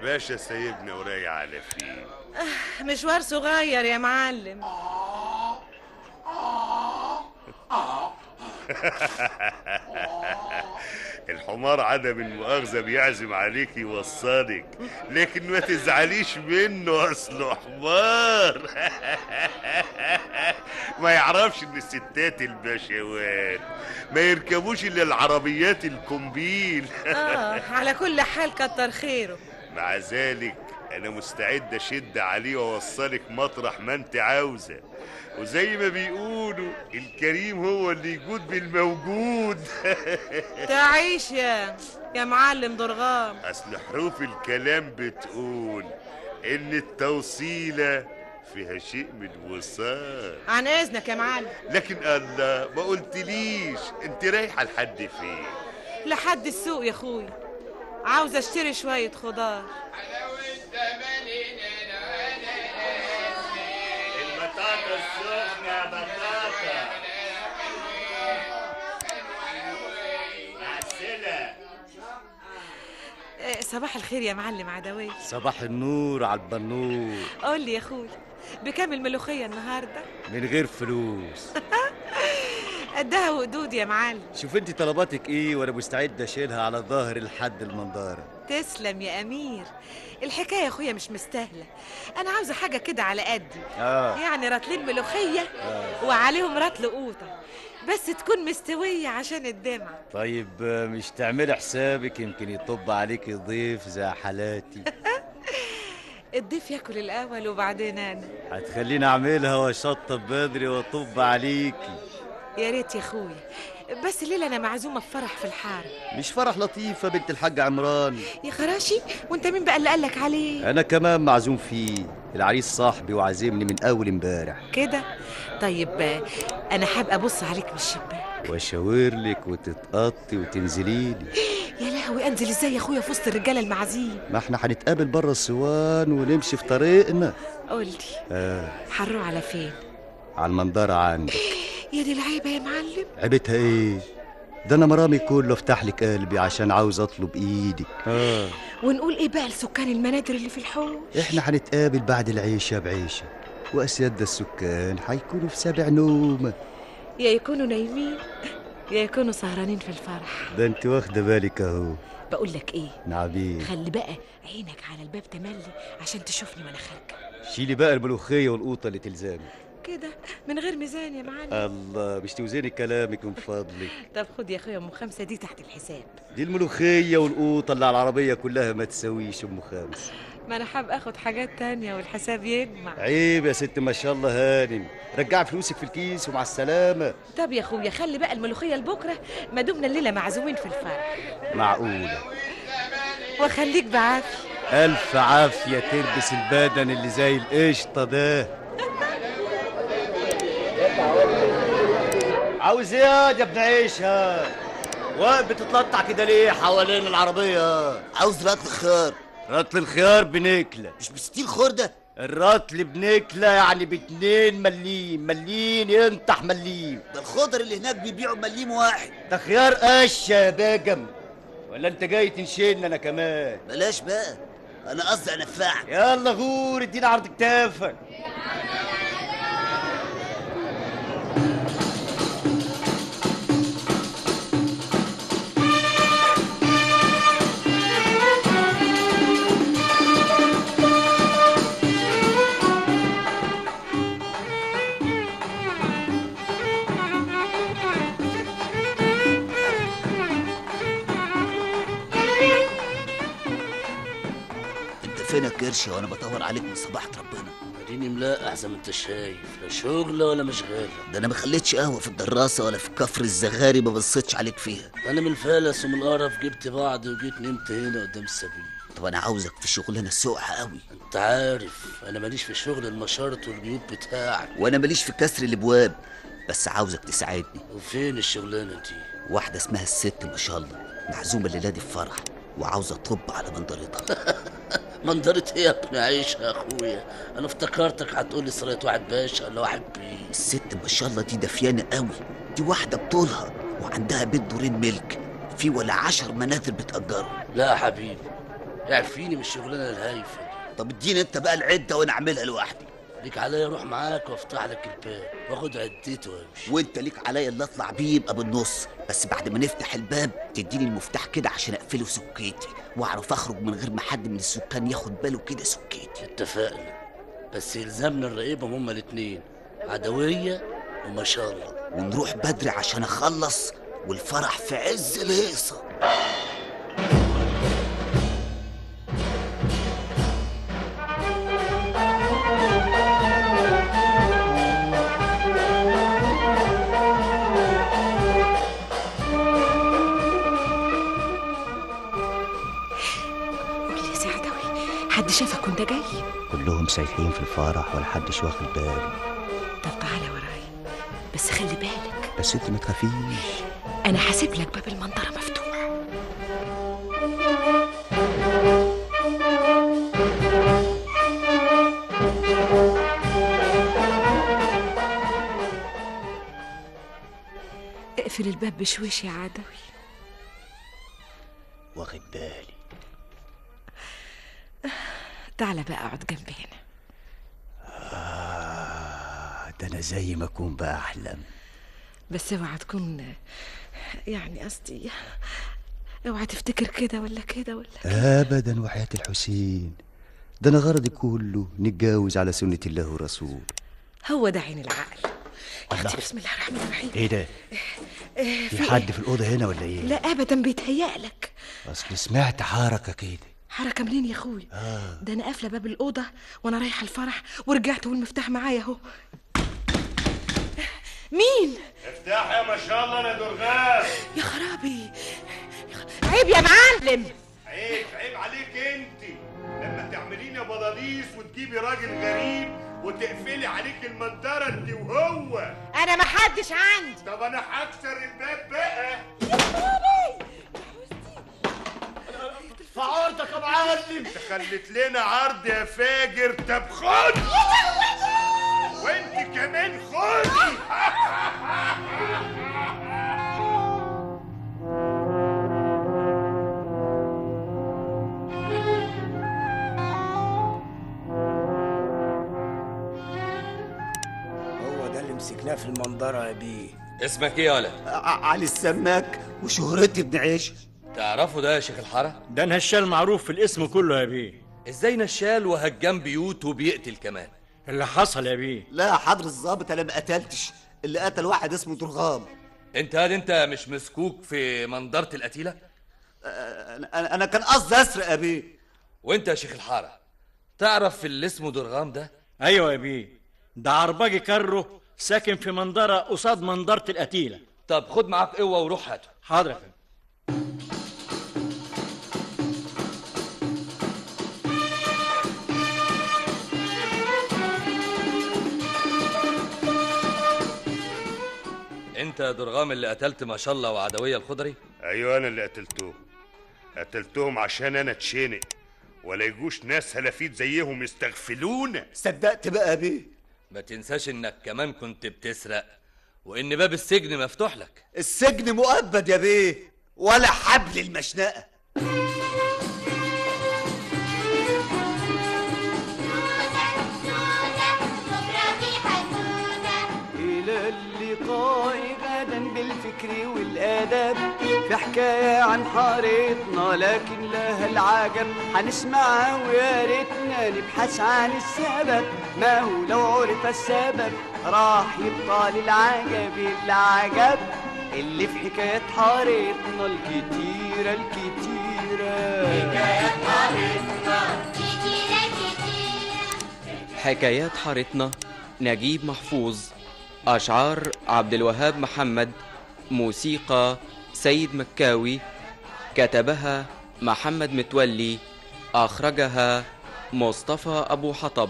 الباشا سايبنا ورايح على فين؟ مشوار صغير يا معلم. الحمار عدم المؤاخذة بيعزم عليك يوصلك، لكن ما تزعليش منه، اصله حمار. ما يعرفش ان الستات البشوات ما يركبوش الا العربيات الكومبيل. على كل حال كتر خيره. مع ذلك انا مستعد اشد عليه واوصلك مطرح ما انت عاوزه، وزي ما بيقولوا الكريم هو اللي يجود بالموجود. تعيش يا معلم درغام. اصل حروف الكلام بتقول ان التوصيله فيها شيء من الوصال. عن اذنك يا معلم. لكن الله ما قلتليش انت رايحه لحد فين؟ لحد السوق يا اخويا، عاوزه اشتري شويه خضار. البطاطا السخنه يا بطاطا. صباح الخير يا معلم عدوي. صباح النور على البنور. قول لي يا اخويا، بكام الملوخيه النهارده؟ من غير فلوس. قدها وقدود يا معلم. شوف انت طلباتك ايه وانا مستعد اشيلها على ظهر لحد المنظاره. تسلم يا امير. الحكايه يا اخويا مش مستاهله، انا عاوزه حاجه كده على قدي. يعني رطلين ملوخيه وعليهم رطل قوطه، بس تكون مستويه عشان الدمع. طيب مش تعملي حسابك يمكن يطب عليكي ضيف زي حالاتي. الضيف ياكل الاول وبعدين انا. هتخليني اعملها واشطب بدري واطب عليكي. يا ريت يا اخويا، بس الليله انا معزومه في فرح في الحاره. مش فرح لطيفه بنت الحاج عمران؟ يا خراشي، وانت مين بقى اللي قالك عليه؟ انا كمان معزوم فيه، العريس صاحبي وعازمني من اول امبارح كده. طيب انا حابه ابص عليك من الشباك واشاور لك وتتقطي وتنزلي لي. يا لهوي، انزل ازاي يا اخويا في وسط الرجاله المعازيم؟ ما احنا هنتقابل بره السوان ونمشي في طريقنا. قولي هنروح على فين؟ على المنظره عندك. يا دي العيبه يا معلم. عيبتها ايه؟ ده انا مرامي كله افتح لك قلبي عشان عاوز اطلب ايدك. ونقول ايه بقى لسكان المنادر اللي في الحوش؟ احنا هنتقابل بعد العيشه بعيشه، واسياد السكان هيكونوا في سابع نومه. يا يكونوا نايمين يا يكونوا سهرانين في الفرح. ده انت واخده بالك اهو. بقول لك ايه، نعم. خلي بقى عينك على الباب تملي عشان تشوفني وانا خارجه. شيلي بقى الملوخيه والقوطه اللي تلزامي كده من غير ميزان يا معلم. الله، مش توزني كلامك من فضلك. طب خد يا اخويا ام 5 دي تحت الحساب. دي الملوخيه والقوطه اللي على العربيه كلها ما تسويش ام 5. ما انا حاب اخد حاجات تانية والحساب يجمع. عيب يا ست، ما شاء الله هانم. رجعي فلوسك في الكيس ومع السلامه. طب يا اخويا خلي بقى الملوخيه لبكره، ما دمنا الليله معزومين في الفرح. معقوله. وخليك بعافيه. الف عافيه تلبس البدن اللي زي القشطه ده. عاوز ايه يا ابن عيشه؟ واقف بتتلطع كده ليه حوالين العربيه؟ عاوز رطل خيار. رطل الخيار بنكله. مش ب60 خردة؟ الرطل بنكله يعني ب2 مليم. مليم ينطح مليم. ده الخضر اللي هناك بيبيعوا مليم واحد. ده خيار قشه يا باجم، ولا انت جاي تنشيلنا انا كمان؟ بلاش بقى، انا قصدي انفعك. يلا غور ادينا عرض كتافك. فين الكرشه وانا بدور عليك من صباحة ربنا؟ اديني ملاقح زي ما انت شايف، لا شغله ولا مشغاله. ده انا ما خليتش قهوه في الدراسه ولا في كفر الزغاري ما بصيتش عليك فيها. انا من الفلس ومن القرف جبت بعض وجيت نمت هنا قدام السبيل. طب انا عاوزك في شغلانه سوقها قوي. انت عارف انا ماليش في شغل المشارط والجيوب بتاعك، وانا ماليش في كسر الابواب، بس عاوزك تساعدني. وفين الشغلانه دي؟ واحده اسمها الست ما شاء الله معزومه الليله دي في فرح وعاوزه تطب على منظرتها. منظرة ايه يا ابن عيش يا اخويا؟ انا افتكرتك هتقولي سرقة واحد باشا ولا واحد بيه. الست ما شاء الله دي دفيانه قوي، دي واحده بطولها وعندها بيت دورين ملك في ولا 10 منازل بتأجرهم. لا يا حبيبي، اعفيني من الشغلانه الهايفه. طب اديني انت بقى العده وانا اعملها لوحدي. ليك عليا اروح معاك وافتح لك الباب واخد عدته وامشي. وانت ليك عليا اللي اطلع بيه يبقى بالنص، بس بعد ما نفتح الباب تديني المفتاح كده عشان اقفله سكيتي واعرف اخرج من غير ما حد من السكان ياخد باله كده سكيتي. اتفقنا، بس يلزمنا نراقبهم هما الاتنين، عدويه وما شاء الله. ونروح بدري عشان اخلص والفرح في عز الهيصه. حد شافك وانت جاي؟ كلهم سايحين في الفرح ولا حدش واخد باله. طب تعالى ورايا، بس خلي بالك. بس انت ما تخافيش، انا حاسب لك باب المنظره مفتوح. اقفل الباب بشويش يا عدوي. واخد بالي. تعالى بقى اقعد جنبي هنا. ده انا زي ما اكون بحلم. بس اوعى تكون، يعني قصدي اوعى تفتكر كده ولا كده ولا كده. ابدا وحياة الحسين، ده انا غرضي كله نتجاوز على سنة الله ورسوله. هو ده عين العقل. اختي بسم الله الرحمن الرحيم. ايه ده؟ في حد في الأوضة هنا ولا ايه؟ لا ابدا، بيتهيألك. اصل سمعت حركة كده. حركة منين يا اخوي؟ ده انا قافله باب الأوضة وانا رايحة الفرح ورجعت والمفتاح معايا اهو. مين؟ افتح يا ما شاء الله انا درغام. يا خرابي، عيب يا معلم. عيب عليك انت لما تعمليني بضاليس وتجيبي راجل غريب وتقفلي عليك المنظره انت وهو. انا ما حدش عندي. طب انا هكسر الباب بقى. يا خرابي في عرضك يا معلم. انت خليت لنا عرض يا فاجر. طب خد وانت كمان خدي. هو ده اللي مسكناه في المنظرة يا بيه. اسمك ايه يا ولد؟ علي السماك وشهرتي ابن عيش. تعرفه ده يا شيخ الحارة؟ ده نشال معروف في الاسم كله يا بيه. ازاي نشال وهجام بيوت وبيقتل كمان؟ اللي حصل يا بيه. لا يا حضر الظابط انا ما قتلتش، اللي قتل واحد اسمه درغام. انت مش مسكوك في منظرة القتيلة؟ انا كان قصدي اسرق يا بيه. وانت يا شيخ الحارة تعرف اللي اسمه درغام ده؟ ايوه يا بيه، ده عرباجي كره ساكن في منظرة قصاد منظرة القتيلة. طب خد معاك قوة وروح هاته. حاضر يا فندم. انت يا درغام اللي قتلت ما شاء الله وعدوية الخضري؟ ايوه انا اللي قتلتهم عشان انا اتشنق ولا يجوش ناس هلافيت زيهم يستغفلونا. صدقت بقى يا بيه. ما تنساش انك كمان كنت بتسرق وان باب السجن مفتوح لك. السجن مؤبد يا بيه ولا حبل المشنقه. إلى اللقاء غدا بالفكر والآداب، في حكاية عن حارتنا لكن لها العجب، هنسمعها ويا ريتنا نبحث عن السبب، ما هو لو عرف السبب راح يبقى العجب اللي في حكايات حارتنا الكتيرة. حكايات حارتنا حكايات حارتنا نجيب محفوظ. أشعار عبد الوهاب محمد. موسيقى سيد مكاوي. كتبها محمد متولي. أخرجها مصطفى أبو حطب.